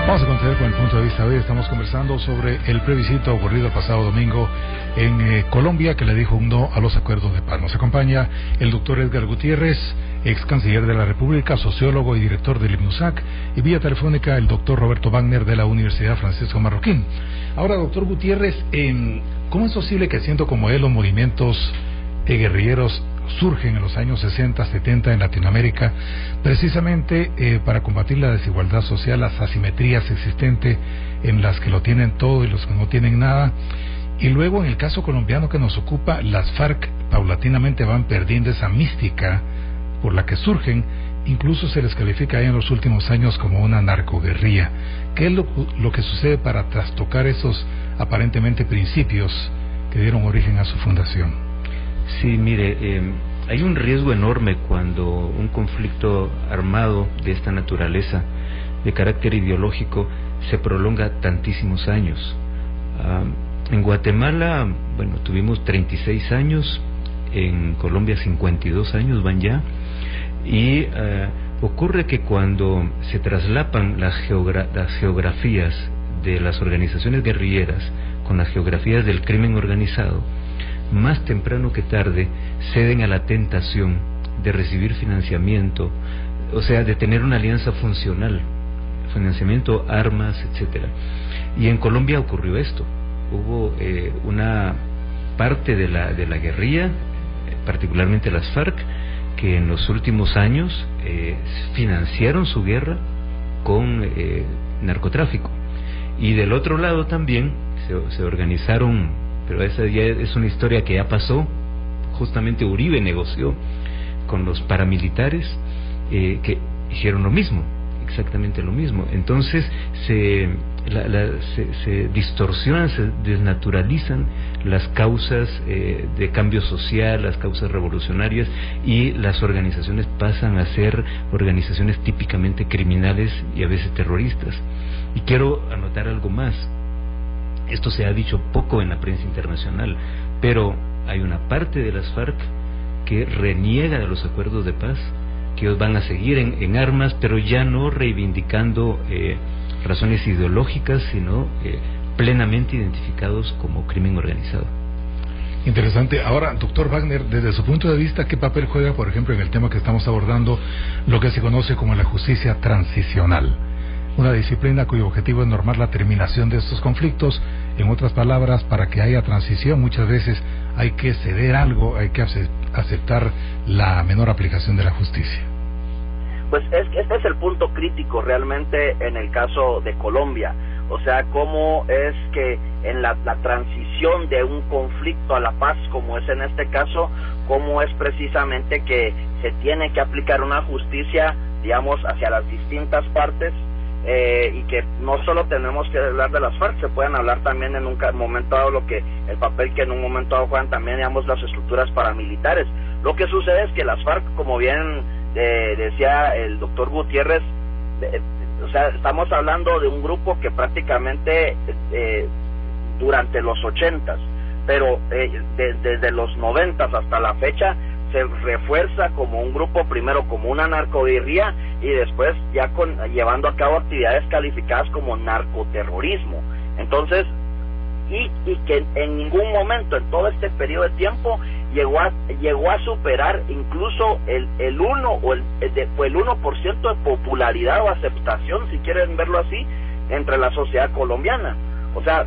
Vamos a continuar con el punto de vista. Hoy estamos conversando sobre el plebiscito ocurrido el pasado domingo en Colombia, que le dijo un no a los acuerdos de paz. Nos acompaña el doctor Edgar Gutiérrez, ex canciller de la República, sociólogo y director del IMNUSAC, y vía telefónica el doctor Roberto Wagner de la Universidad Francisco Marroquín. Ahora, doctor Gutiérrez, ¿cómo es posible que, siendo como él, los movimientos guerrilleros surgen en los años 60, 70 en Latinoamérica, precisamente para combatir la desigualdad social, las asimetrías existentes en las que lo tienen todo y los que no tienen nada? Y luego, en el caso colombiano que nos ocupa, las FARC paulatinamente van perdiendo esa mística por la que surgen. Incluso se les califica en los últimos años como una narcoguerrilla. ¿Qué es lo que sucede para trastocar esos aparentemente principios que dieron origen a su fundación? Sí, mire, hay un riesgo enorme cuando un conflicto armado de esta naturaleza, de carácter ideológico, se prolonga tantísimos años. En Guatemala, bueno, tuvimos 36 años, en Colombia 52 años van ya, y ocurre que cuando se traslapan las geografías de las organizaciones guerrilleras con las geografías del crimen organizado, más temprano que tarde ceden a la tentación de recibir financiamiento, o sea, de tener una alianza funcional, financiamiento, armas, etcétera. Y en Colombia ocurrió esto. Hubo una parte de la guerrilla, particularmente las FARC, que en los últimos años financiaron su guerra con narcotráfico. Y del otro lado también se organizaron, pero esa ya es una historia que ya pasó. Justamente Uribe negoció con los paramilitares que hicieron lo mismo, exactamente lo mismo. Entonces se distorsionan, se desnaturalizan las causas de cambio social, las causas revolucionarias, y las organizaciones pasan a ser organizaciones típicamente criminales y a veces terroristas. Y quiero anotar algo más. Esto se ha dicho poco en la prensa internacional, pero hay una parte de las FARC que reniega de los acuerdos de paz, que ellos van a seguir en armas, pero ya no reivindicando razones ideológicas, sino plenamente identificados como crimen organizado. Interesante. Ahora, doctor Wagner, desde su punto de vista, ¿qué papel juega, por ejemplo, en el tema que estamos abordando, lo que se conoce como la justicia transicional? Una disciplina cuyo objetivo es normar la terminación de estos conflictos. En otras palabras, para que haya transición, muchas veces hay que ceder algo, hay que aceptar la menor aplicación de la justicia. Pues este es el punto crítico realmente en el caso de Colombia. O sea, cómo es que en la transición de un conflicto a la paz, como es en este caso, cómo es precisamente que se tiene que aplicar una justicia, digamos, hacia las distintas partes. Y que no solo tenemos que hablar de las FARC, se pueden hablar también en un momento dado el papel que en un momento dado juegan también, digamos, las estructuras paramilitares. Lo que sucede es que las FARC, como bien decía el doctor Gutiérrez, o sea, estamos hablando de un grupo que prácticamente durante los 80s, pero desde los 90s hasta la fecha se refuerza como un grupo, primero como una narcoguerrilla y después ya llevando a cabo actividades calificadas como narcoterrorismo. Entonces, y que en ningún momento en todo este periodo de tiempo llegó a superar incluso el 1% de popularidad o aceptación, si quieren verlo así, entre la sociedad colombiana. O sea,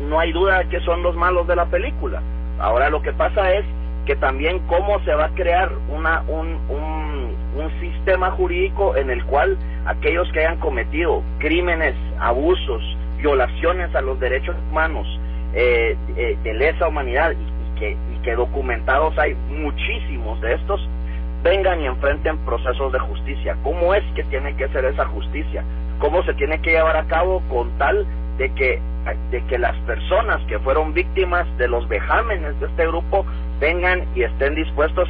no hay duda de que son los malos de la película. Ahora lo que pasa es que también cómo se va a crear un sistema jurídico en el cual aquellos que hayan cometido crímenes, abusos, violaciones a los derechos humanos de lesa humanidad y que documentados hay muchísimos de estos, vengan y enfrenten procesos de justicia. ¿Cómo es que tiene que ser esa justicia? ¿Cómo se tiene que llevar a cabo con tal de que las personas que fueron víctimas de los vejámenes de este grupo vengan y estén dispuestos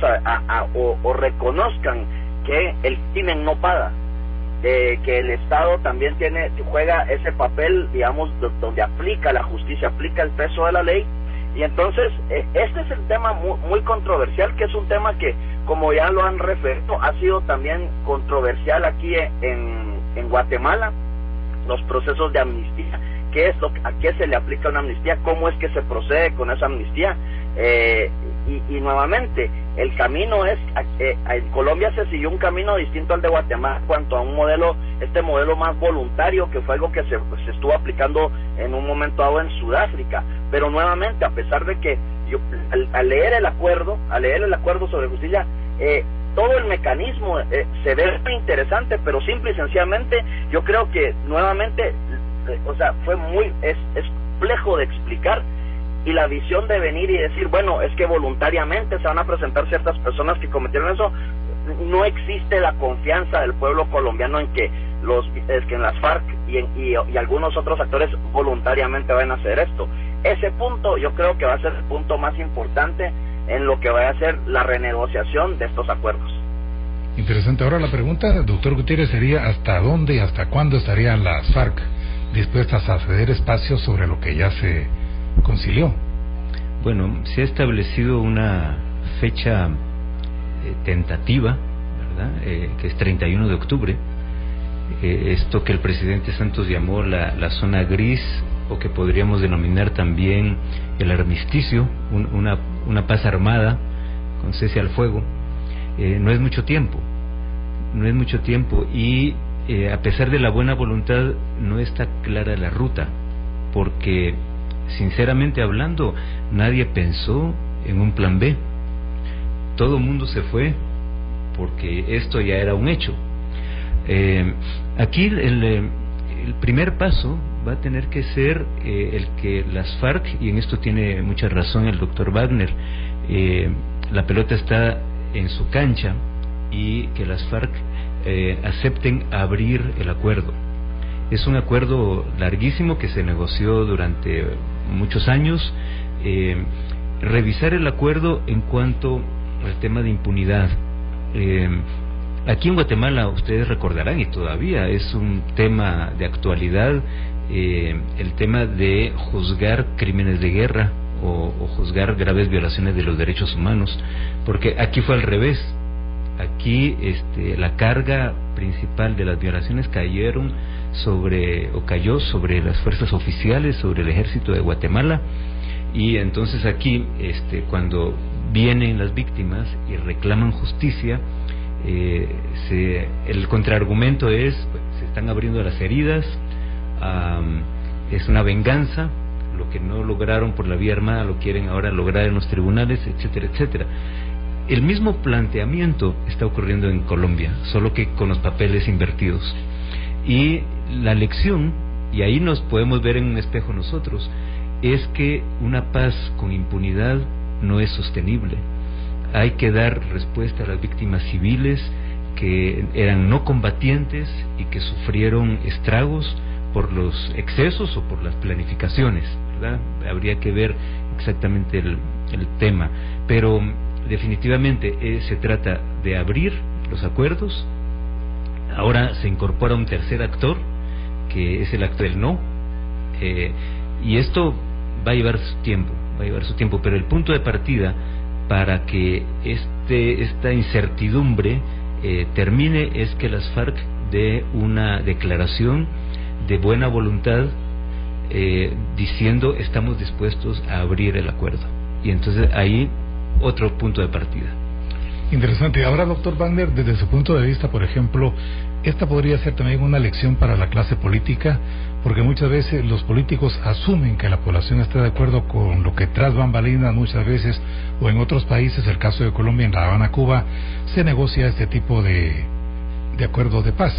o reconozcan que el crimen no paga, que el Estado también juega ese papel, digamos, donde aplica la justicia, aplica el peso de la ley? Y entonces este es el tema muy controversial, que es un tema que, como ya lo han referido, ha sido también controversial aquí en Guatemala. los procesos de amnistía. ¿Qué es a qué se le aplica una amnistía? ¿Cómo es que se procede con esa amnistía? Y nuevamente, el camino es, en Colombia se siguió un camino distinto al de Guatemala en cuanto a un modelo, este modelo más voluntario, que fue algo que se estuvo aplicando en un momento dado en Sudáfrica. Pero nuevamente, a pesar de que yo, al leer el acuerdo sobre justicia, todo el mecanismo se ve muy interesante, pero simple y sencillamente yo creo que nuevamente, o sea, es complejo de explicar, y la visión de venir y decir, bueno, es que voluntariamente se van a presentar ciertas personas que cometieron eso. No existe la confianza del pueblo colombiano en que en las FARC y algunos otros actores voluntariamente van a hacer esto. Ese punto yo creo que va a ser el punto más importante en lo que va a ser la renegociación de estos acuerdos. Interesante. Ahora la pregunta, doctor Gutiérrez, sería ¿hasta dónde y hasta cuándo estarían las FARC dispuestas a ceder espacios sobre lo que ya se concilió? Bueno, se ha establecido una fecha tentativa, ¿verdad? Que es 31 de octubre. Esto que el presidente Santos llamó la zona gris, o que podríamos denominar también el armisticio, una paz armada con cese al fuego. No es mucho tiempo, y a pesar de la buena voluntad no está clara la ruta, porque sinceramente hablando nadie pensó en un plan B. Todo el mundo se fue porque esto ya era un hecho. Aquí el primer paso va a tener que ser el que las FARC, y en esto tiene mucha razón el doctor Wagner, la pelota está en su cancha, y que las FARC acepten abrir el acuerdo. Es un acuerdo larguísimo que se negoció durante muchos años. Revisar el acuerdo en cuanto al tema de impunidad. Aquí en Guatemala, ustedes recordarán, y todavía es un tema de actualidad, el tema de juzgar crímenes de guerra o juzgar graves violaciones de los derechos humanos, porque aquí fue al revés. Aquí la carga principal de las violaciones cayó sobre las fuerzas oficiales, sobre el ejército de Guatemala, y entonces aquí cuando vienen las víctimas y reclaman justicia, el contraargumento es, pues, se están abriendo las heridas, es una venganza, lo que no lograron por la vía armada lo quieren ahora lograr en los tribunales, etcétera, etcétera. El mismo planteamiento está ocurriendo en Colombia, solo que con los papeles invertidos. Y la lección, y ahí nos podemos ver en un espejo nosotros, es que una paz con impunidad no es sostenible. Hay que dar respuesta a las víctimas civiles que eran no combatientes y que sufrieron estragos por los excesos o por las planificaciones, ¿verdad? Habría que ver exactamente el tema, pero definitivamente se trata de abrir los acuerdos. Ahora se incorpora un tercer actor, que es el actor del no, y esto va a llevar su tiempo, pero el punto de partida para que esta incertidumbre termine es que las FARC dé una declaración de buena voluntad, diciendo estamos dispuestos a abrir el acuerdo, y entonces ahí otro punto de partida. Interesante. Ahora, doctor Wagner, desde su punto de vista, por ejemplo, esta podría ser también una lección para la clase política, porque muchas veces los políticos asumen que la población está de acuerdo con lo que tras bambalinas muchas veces, o en otros países, el caso de Colombia, en La Habana, Cuba, se negocia este tipo de acuerdo de paz,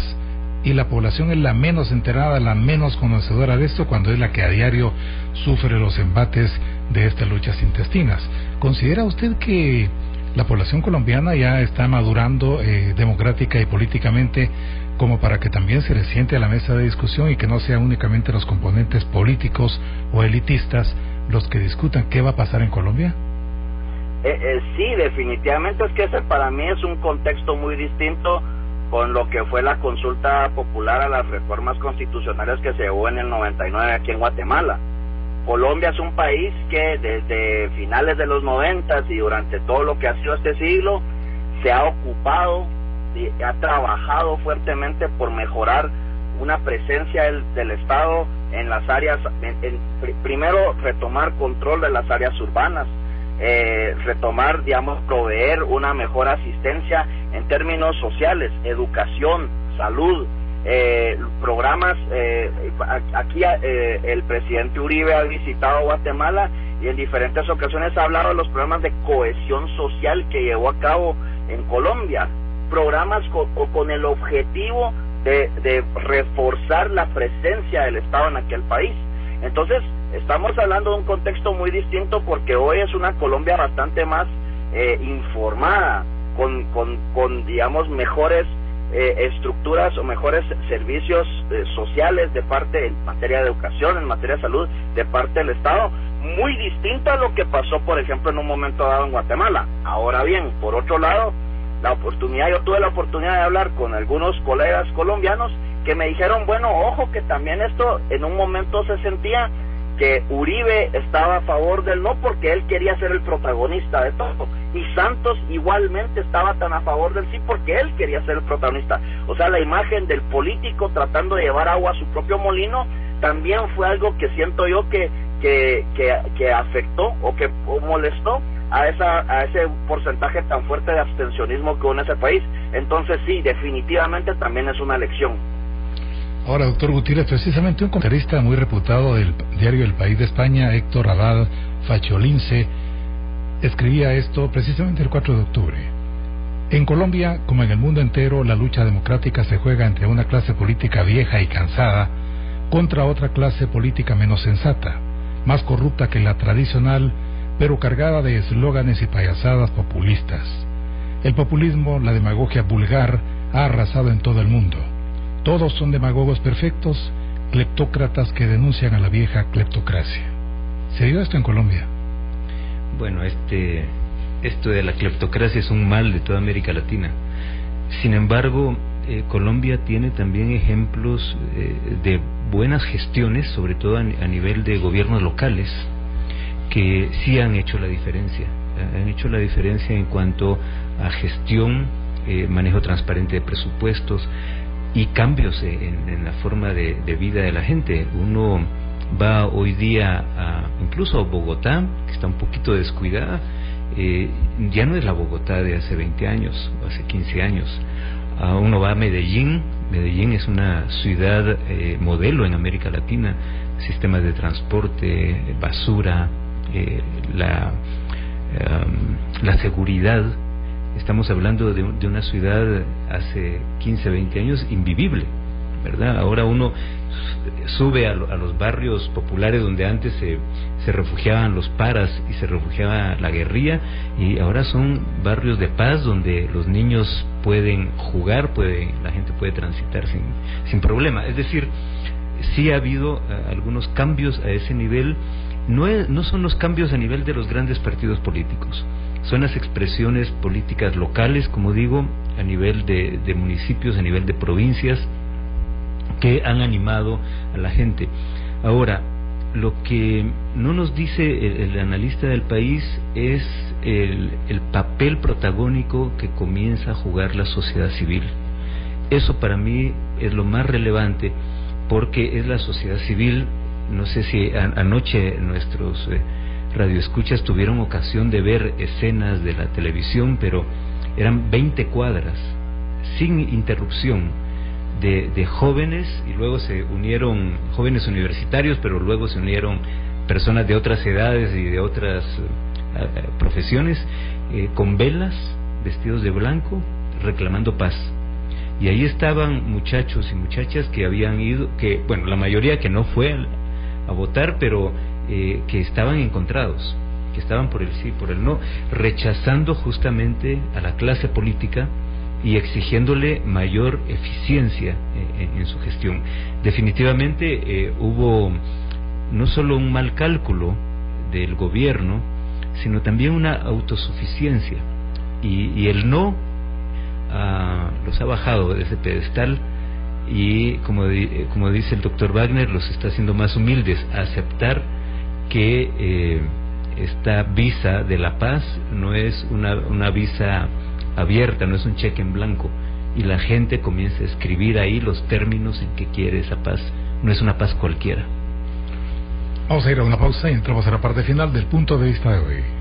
y la población es la menos enterada, la menos conocedora de esto, cuando es la que a diario sufre los embates de estas luchas intestinas. ¿Considera usted que la población colombiana ya está madurando democrática y políticamente como para que también se le siente a la mesa de discusión y que no sean únicamente los componentes políticos o elitistas los que discutan qué va a pasar en Colombia? Sí, definitivamente, es que ese para mí es un contexto muy distinto con lo que fue la consulta popular a las reformas constitucionales que se llevó en el 99 aquí en Guatemala. Colombia es un país que desde finales de los 90 y durante todo lo que ha sido este siglo se ha ocupado y ha trabajado fuertemente por mejorar una presencia del Estado en las áreas, primero retomar control de las áreas urbanas, retomar, digamos, proveer una mejor asistencia en términos sociales, educación, salud, programas. Aquí el presidente Uribe ha visitado Guatemala y en diferentes ocasiones ha hablado de los programas de cohesión social que llevó a cabo en Colombia, programas con el objetivo de reforzar la presencia del Estado en aquel país. Entonces estamos hablando de un contexto muy distinto, porque hoy es una Colombia bastante más informada, con digamos mejores estructuras o mejores servicios sociales de parte, en materia de educación, en materia de salud, de parte del Estado, muy distinto a lo que pasó, por ejemplo, en un momento dado en Guatemala. Ahora bien, por otro lado, yo tuve la oportunidad de hablar con algunos colegas colombianos que me dijeron, bueno, ojo, que también esto en un momento se sentía que Uribe estaba a favor del no, porque él quería ser el protagonista de todo, y Santos igualmente estaba tan a favor del sí, porque él quería ser el protagonista. O sea, la imagen del político tratando de llevar agua a su propio molino también fue algo que siento yo que afectó o molestó a ese porcentaje tan fuerte de abstencionismo que hubo en ese país. Entonces sí, definitivamente también es una lección. Ahora, doctor Gutiérrez, precisamente un comentarista muy reputado del diario El País de España, Héctor Abad Facholince, escribía esto precisamente el 4 de octubre. En Colombia, como en el mundo entero, la lucha democrática se juega entre una clase política vieja y cansada contra otra clase política menos sensata, más corrupta que la tradicional, pero cargada de eslóganes y payasadas populistas. El populismo, la demagogia vulgar, ha arrasado en todo el mundo. Todos son demagogos perfectos, cleptócratas que denuncian a la vieja cleptocracia. ¿Se dio esto en Colombia? Bueno, esto de la cleptocracia es un mal de toda América Latina. Sin embargo, Colombia tiene también ejemplos de buenas gestiones, sobre todo a nivel de gobiernos locales, que sí han hecho la diferencia. Han hecho la diferencia en cuanto a gestión, manejo transparente de presupuestos y cambios en la forma de vida de la gente. Uno va hoy día incluso a Bogotá, que está un poquito descuidada, ya no es la Bogotá de hace 20 años, o hace 15 años. Uno va a Medellín es una ciudad modelo en América Latina, sistemas de transporte, basura, la seguridad. Estamos hablando de una ciudad hace 15, 20 años invivible, ¿verdad? Ahora uno sube a los barrios populares donde antes se refugiaban los paras y se refugiaba la guerrilla, y ahora son barrios de paz donde los niños pueden jugar, la gente puede transitar sin problema. Es decir, sí ha habido algunos cambios a ese nivel. No son los cambios a nivel de los grandes partidos políticos, son las expresiones políticas locales, como digo, a nivel de municipios, a nivel de provincias, que han animado a la gente. Ahora, lo que no nos dice el analista del País es el papel protagónico que comienza a jugar la sociedad civil. Eso para mí es lo más relevante, porque es la sociedad civil. No sé si anoche nuestros radioescuchas tuvieron ocasión de ver escenas de la televisión, pero eran 20 cuadras sin interrupción de jóvenes, y luego se unieron jóvenes universitarios, pero luego se unieron personas de otras edades y de otras profesiones, con velas, vestidos de blanco, reclamando paz. Y ahí estaban muchachos y muchachas que habían ido, la mayoría que no fue a votar, pero que estaban encontrados, que estaban por el sí, por el no, rechazando justamente a la clase política y exigiéndole mayor eficiencia en su gestión. Definitivamente hubo no solo un mal cálculo del gobierno, sino también una autosuficiencia, y el no los ha bajado de ese pedestal, y como dice el doctor Wagner, los está haciendo más humildes a aceptar que esta visa de la paz no es una visa abierta, no es un cheque en blanco, y la gente comienza a escribir ahí los términos en que quiere esa paz. No es una paz cualquiera. Vamos a ir a una pausa y entramos a la parte final del punto de vista de hoy.